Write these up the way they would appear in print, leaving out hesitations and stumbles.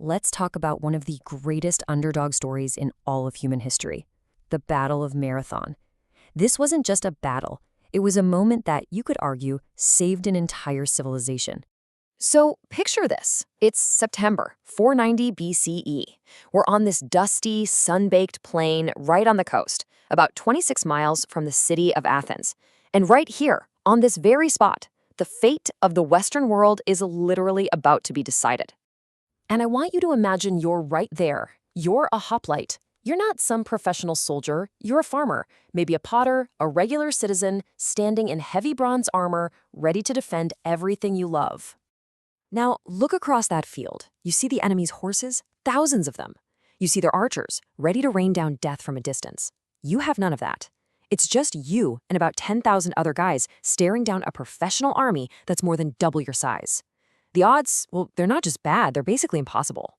Let's talk about one of the greatest underdog stories in all of human history, the Battle of Marathon. This wasn't just a battle, it was a moment that, you could argue, saved an entire civilization. So picture this. It's September 490 BCE. We're on this dusty, sun-baked plain right on the coast, about 26 miles from the city of Athens. And right here, on this very spot, the fate of the Western world is literally about to be decided. And I want you to imagine you're right there. You're a hoplite. You're not some professional soldier, you're a farmer, maybe a potter, a regular citizen, standing in heavy bronze armor, ready to defend everything you love. Now, look across that field. You see the enemy's horses? Thousands of them. You see their archers, ready to rain down death from a distance. You have none of that. It's just you and about 10,000 other guys staring down a professional army that's more than double your size. The odds, well, they're not just bad, they're basically impossible.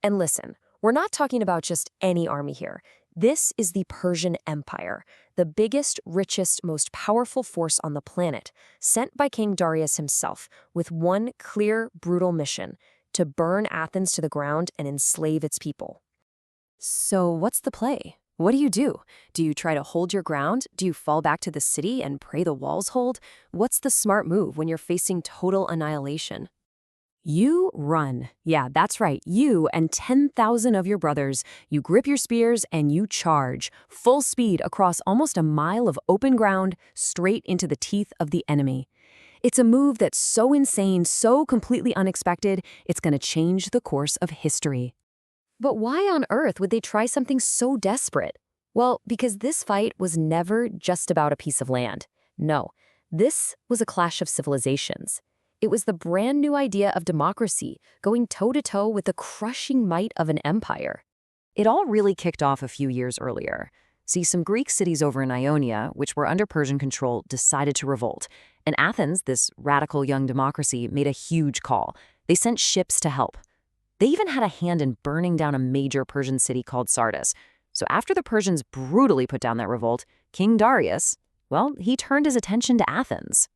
And listen, we're not talking about just any army here. This is the Persian Empire, the biggest, richest, most powerful force on the planet, sent by King Darius himself with one clear, brutal mission: to burn Athens to the ground and enslave its people. So what's the play? What do? Do you try to hold your ground? Do you fall back to the city and pray the walls hold? What's the smart move when you're facing total annihilation? You run. Yeah, that's right. You and 10,000 of your brothers. You grip your spears and you charge, full speed across almost a mile of open ground, straight into the teeth of the enemy. It's a move that's so insane, so completely unexpected, it's going to change the course of history. But why on earth would they try something so desperate? Well, because this fight was never just about a piece of land. No, this was a clash of civilizations. It was the brand new idea of democracy, going toe-to-toe with the crushing might of an empire. It all really kicked off a few years earlier. See, some Greek cities over in Ionia, which were under Persian control, decided to revolt. And Athens, this radical young democracy, made a huge call. They sent ships to help. They even had a hand in burning down a major Persian city called Sardis. So after the Persians brutally put down that revolt, King Darius, well, he turned his attention to Athens.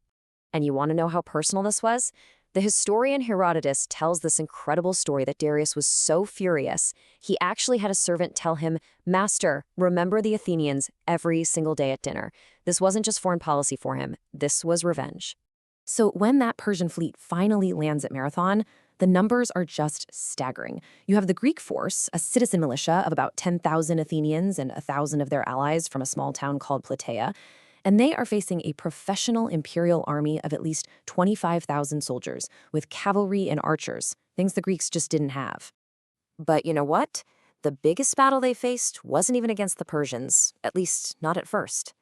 And you want to know how personal this was? The historian Herodotus tells this incredible story that Darius was so furious, he actually had a servant tell him, "Master, remember the Athenians every single day at dinner." This wasn't just foreign policy for him, this was revenge. So when that Persian fleet finally lands at Marathon, the numbers are just staggering. You have the Greek force, a citizen militia of about 10,000 Athenians and 1,000 of their allies from a small town called Plataea, and they are facing a professional imperial army of at least 25,000 soldiers, with cavalry and archers, things the Greeks just didn't have. But you know what? The biggest battle they faced wasn't even against the Persians, at least not at first.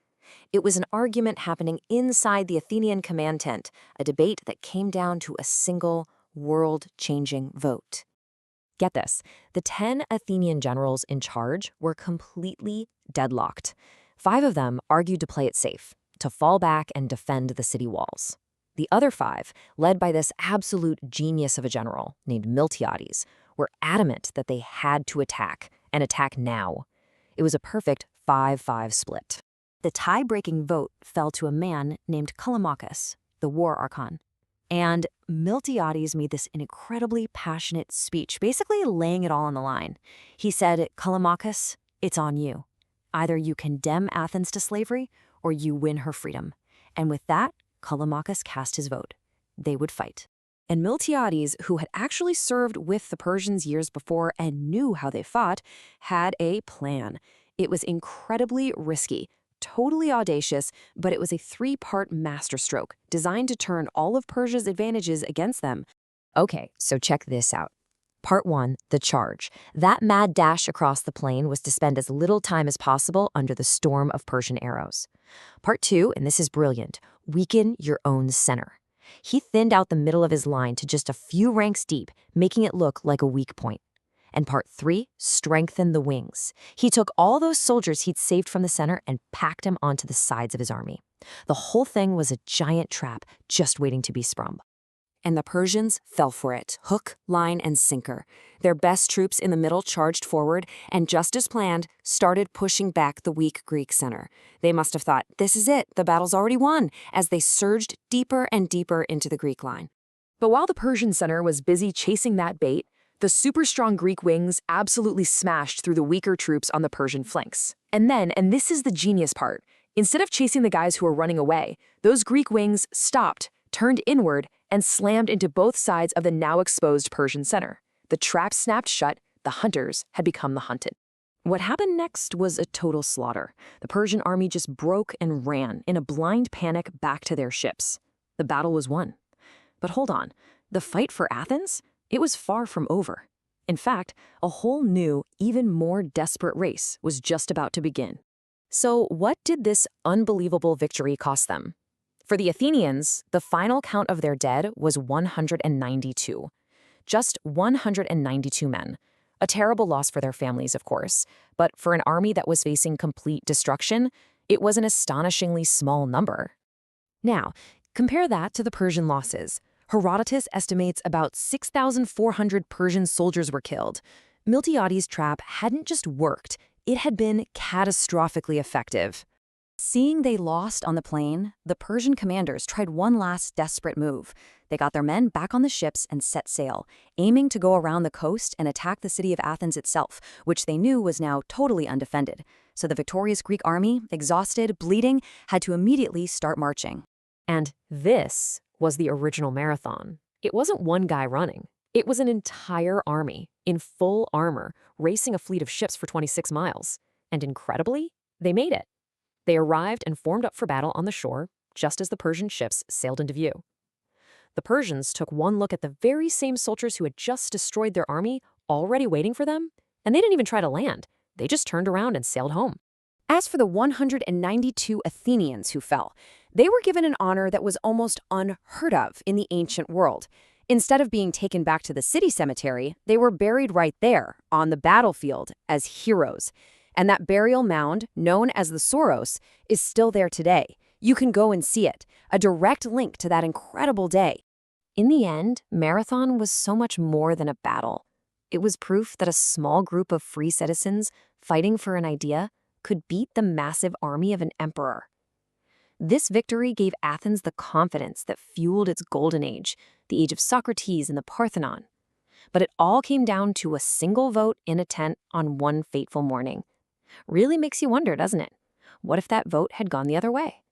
It was an argument happening inside the Athenian command tent, a debate that came down to a single, world-changing vote. Get this, the 10 Athenian generals in charge were completely deadlocked. 5 of them argued to play it safe, to fall back and defend the city walls. The other 5, led by this absolute genius of a general named Miltiades, were adamant that they had to attack, and attack now. It was a perfect 5-5 split. The tie-breaking vote fell to a man named Callimachus, the war archon. And Miltiades made this incredibly passionate speech, basically laying it all on the line. He said, "Callimachus, it's on you. Either you condemn Athens to slavery, or you win her freedom." And with that, Callimachus cast his vote. They would fight. And Miltiades, who had actually served with the Persians years before and knew how they fought, had a plan. It was incredibly risky, totally audacious, but it was a 3-part masterstroke designed to turn all of Persia's advantages against them. Okay, so check this out. Part 1, the charge. That mad dash across the plain was to spend as little time as possible under the storm of Persian arrows. Part 2, and this is brilliant, weaken your own center. He thinned out the middle of his line to just a few ranks deep, making it look like a weak point. And Part 3, strengthen the wings. He took all those soldiers he'd saved from the center and packed them onto the sides of his army. The whole thing was a giant trap just waiting to be sprung. And the Persians fell for it, hook, line, and sinker. Their best troops in the middle charged forward and, just as planned, started pushing back the weak Greek center. They must have thought, this is it, the battle's already won, as they surged deeper and deeper into the Greek line. But while the Persian center was busy chasing that bait, The super strong Greek wings absolutely smashed through the weaker troops on the Persian flanks. And then, and this is the genius part, instead of chasing the guys who were running away, those Greek wings stopped, turned inward, and slammed into both sides of the now exposed Persian center. The trap snapped shut, the hunters had become the hunted. What happened next was a total slaughter. The Persian army just broke and ran in a blind panic back to their ships. The battle was won. But hold on, the fight for Athens? It was far from over. In fact, a whole new, even more desperate race was just about to begin. So what did this unbelievable victory cost them? For the Athenians, the final count of their dead was 192. Just 192 men. A terrible loss for their families, of course, but for an army that was facing complete destruction, it was an astonishingly small number. Now, compare that to the Persian losses. Herodotus estimates about 6,400 Persian soldiers were killed. Miltiades' trap hadn't just worked, it had been catastrophically effective. Seeing they lost on the plain, the Persian commanders tried one last desperate move. They got their men back on the ships and set sail, aiming to go around the coast and attack the city of Athens itself, which they knew was now totally undefended. So the victorious Greek army, exhausted, bleeding, had to immediately start marching. And this was the original marathon. It wasn't one guy running. It was an entire army, in full armor, racing a fleet of ships for 26 miles. And incredibly, they made it. They arrived and formed up for battle on the shore, just as the Persian ships sailed into view. The Persians took one look at the very same soldiers who had just destroyed their army, already waiting for them, and they didn't even try to land. They just turned around and sailed home. As for the 192 Athenians who fell, they were given an honor that was almost unheard of in the ancient world. Instead of being taken back to the city cemetery, they were buried right there, on the battlefield, as heroes. And that burial mound, known as the Soros, is still there today. You can go and see it, a direct link to that incredible day. In the end, Marathon was so much more than a battle. It was proof that a small group of free citizens fighting for an idea could beat the massive army of an emperor. This victory gave Athens the confidence that fueled its golden age, the age of Socrates and the Parthenon. But it all came down to a single vote in a tent on one fateful morning. Really makes you wonder, doesn't it? What if that vote had gone the other way?